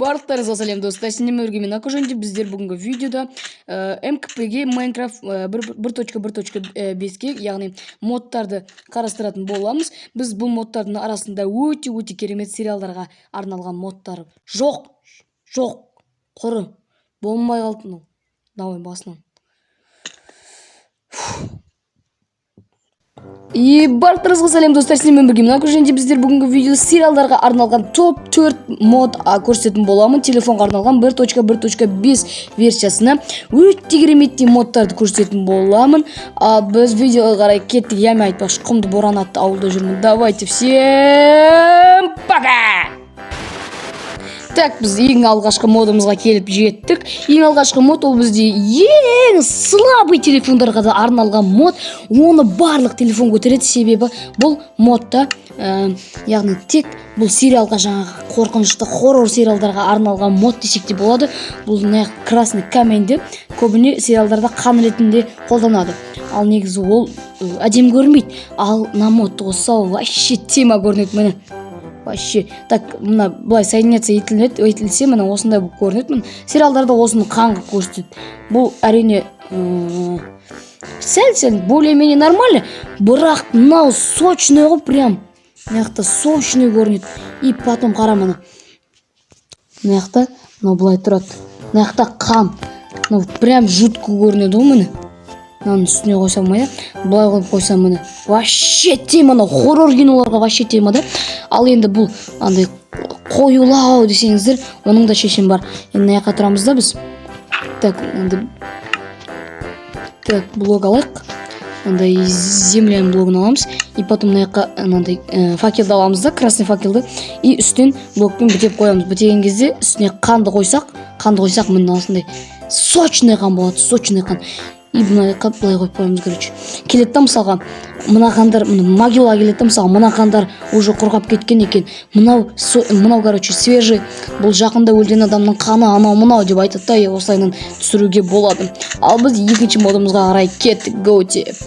Барлықтарыңызға сәлем достар, сіздермен бірге мен Акожанди. Біздер бүгінгі видеода МКП-ге Minecraft 1.5-ге, яғни модтарды қарастыратын боламыз. Біз бұл модтардың арасында өте керемет сериалдарға арналған модтар жоқ, құры болмай қалды. Давай басынан. Барлықтарыңызға сәлем достар, сіздермен бірге мен Акожанди. Біздер бүгінгі видеода сериалдарға арналған топ 4 мод көрсететін боламын. Телефонға арналған 1.1.5 версиясына өте кереметтей модтарды көрсететін боламын. Біз видеоға қарай кеттік. Яме айтпақшы, құмды боран атты ауылда жүрмін. Давайте, всем пока! Так, біз ең алғашқы модымызға келіп жеттік. Ең алғашқы мод ол бізде ең слабый телефондарға да арналған мод. Оны барлық телефон көтереді, себебі бұл модта, яғни тек бұл сериалға, жаңағы қорқынышты хоррор сериалдарға арналған мод десек те болады. Бұл красный каменьді көбіне сериалдарда қан ретінде қолданады. Ал негізі ол әдем көрмейді. Ал на модты қосса вообще тема көрінеді міне. Вообще, так, мына былай соединяться етілсе, мына осындай болып көрінеді. Сериалдарда осыны қанға көрсетеді. Бұл әрине сәл более-менее нормально, бірақ мынау сочный ғой, прям мынақты сочный көрінеді. И потом қара мына. Мынақты, мынау былай тұрады. Мынақты қан. Мынау прям жутко көрінеді ғой міне. Мынаның үстіне қойсам мына, былай қойып қойсам міне. Вообще тема, хоррор киноларға вообще тема да. Ал енді бұл андай қоюлау десеңіздер, оның да шешім бар. Енді мына жаққа тұрамыз да біз. Так, енді блок алайық. Андай земляның блогын аламыз. И потом мына жаққа андай факелді аламыз да, красный факелді. И үстін блокпен бітеп қоямыз. Бітеген кезде үстіне қанды қойсақ міне осындай сочный қан болады, сочный қан. И бұны былай қойып қоямыз, короче. Келетті мысалға, мына қандар, могила келетті мысалға, мына қандар уже құрғап кеткен екен. Мынау, короче, свежий, бұл жақында өлген адамның қаны, анау деп айтады да, осылайынан түсіруге болады. Ал біз екінші модымызға қарай кеттік, готи.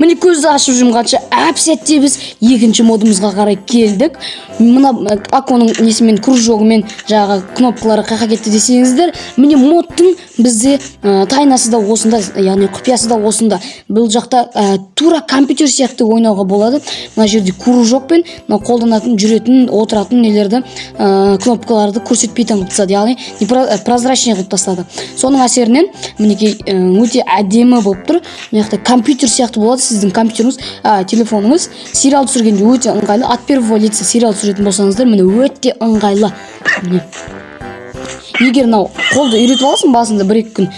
Міне көзді ашып жұмғанша әп-сәтте біз екінші модымызға қарай келдік. Мына аконың несімен, кружогымен жағы кнопкалары қақа кетті десеңіздер, міне модтың бізде тайнасы да осында, яғни құпиясы да осында. Бұл жақта тура компьютер сияқты ойнауға болады. Мына жерде кружокпен қолданатын, жүретін, отыратын нелерді, кнопкаларды көрсетпейтін қылып тастады, яғни прозрачный қылып тастады. Соның әсерінен мінекей өте әдемі болып тұр. Мына жақта компьютер сияқты болады. Сіздің компьютеріңіз, телефоныңыз сериал түсіргенде өте ыңғайлы. От первого лица сериал түсіретін болсаңыздар, міне өте ыңғайлы. Егер қолды үйретіп аласың басында бір-екі күн,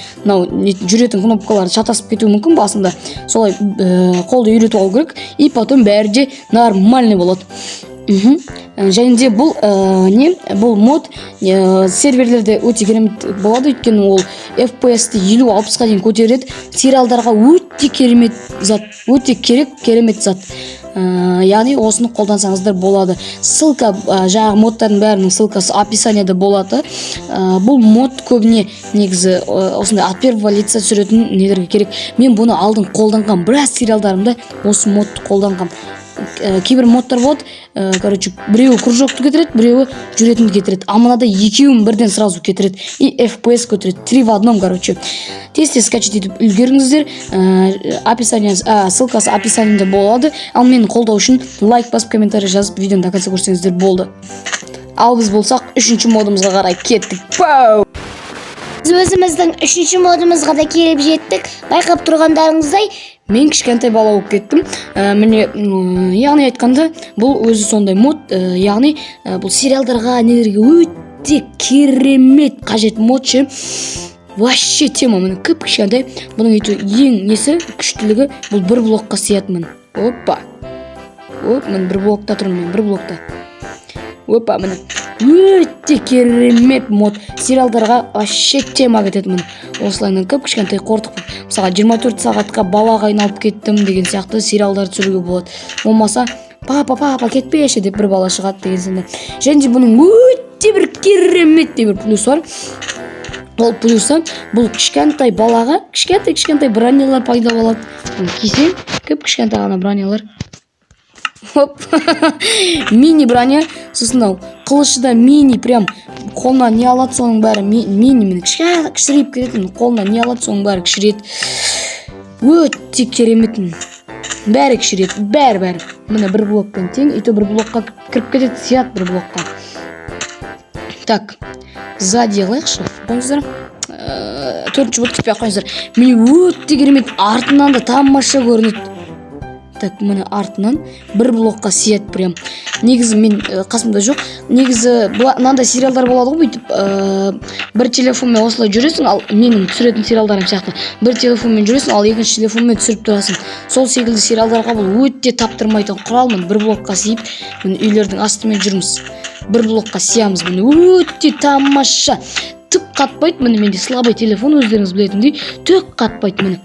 жүретін кнопкаларды шатасып кетуі мүмкін басында. Солай қолды үйретіп алу керек, и потом бәрі де нормальный болады. Және де бұл мод серверлерде өте керемет болады, өйткені ол FPS-ті 50-60-ға дейін көтереді. Сериалдарға өте керемет зат, өте керемет зат. Яғни осыны қолдансаңыздар болады. Ссылка, жаңағы модтардың бәрінің ссылкасы описанияда болады. Бұл мод көбіне негізі осындай от первого лица түсіретін нелерге керек. Мен бұны алдын қолданған, біраз сериалдарымда осы модты қолданған. Кейбір модтар болады, короче, біреуі кружокты кетіреді, біреуі жүретінді кетіреді. А мынада екеуін бірден сразу кетіреді. И FPS көтереді. 3 в 1, короче. Тез скачать етіп үлгеріңіздер. Ссылкасы описанияда болады. Ал мені қолдау үшін лайк басып, комментарий жазып, видеоны до конца көрсеңіздер болды. Ал біз болсақ, үшінші модымызға қарай кеттік. Біз өзіміздің үшінші модымызға да келіп жеттік. Байқап тұрғандарыңыздай, мен кішкентай бала болып кеттім. Міне, яғни айтқанда, бұл өзі сондай мод, яғни бұл сериалдарға, нелерге өте керемет қажет мод ше. Вообще тема, міне кішкентай. Бұның ең несі, күштілігі, бұл бір блокқа сиятын. Опа. Мен бір блокта тұрмын, бір блокта. Опа, міне. Өте керемет мод. Сериалдарға вообще тема кетеді. Осылайынан кішкентай қортық. Мысалға 24 сағатқа балаға айналып кеттім деген сияқты сериалдар түсіруге болады. Болмаса, папа кетпеші деп бір бала шығады деген сенде. Және де бұның өте бір керемет бір плюс бар. Ол плюсы, бұл кішкентай балаға кішкентай бронялар пайда болады. Кисең, кішкентай ғана бронялар. Мини броня, сосын қылышы да мини, прям қолына не алады соның бәрі мини міне кішірейіп кететін, қолына не алады соның бәрі кішірейеді. Өте керемет, бәрі кішірейеді, бәрі міне бір блокпен тең, ито бір блокқа кіріп кетеді, сият бір блокқа. Так, сзади қылайықшы, қойыңыздар. Төртінші болып кетпей қойыңыздар. Міне өте керемет, артынан да тамаша көрінеді. Так, міне артынан бір блокқа сият прям. Негізі мен қасымда жоқ. Негізі мынандай сериалдар болады ғой, бүйтіп бір телефонмен осылай жүресің, ал менің түсіретін сериалдарым сияқты. Бір телефонмен жүресің, ал екінші телефонмен түсіріп тұрасың. Сол секілді сериалдарға бұл өте таптырмайтын құралмын. Бір блокқа сиіп, міне үйлердің астымен жүрміз. Бір блокқа сиямыз, міне өте тамаша. Түк қатпайды, міне менде слабый телефон, өздеріңіз білетіндей, түк қатпайды міне.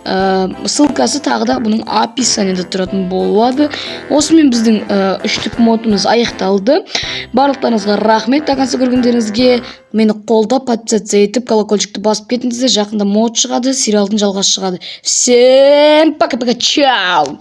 Ссылкасы тағы да бұның описаниеда тұратын болады. Осымен біздің үштік модымыз аяқталды. Барлықтарыңызға рахмет, тақансы көргендеріңізге. Мені қолдап, подписаться етіп, колокольчикті басып кетіңіздер. Жақында мод шығады, сериалдың жалғасы шығады. Всем пока-пока, чау!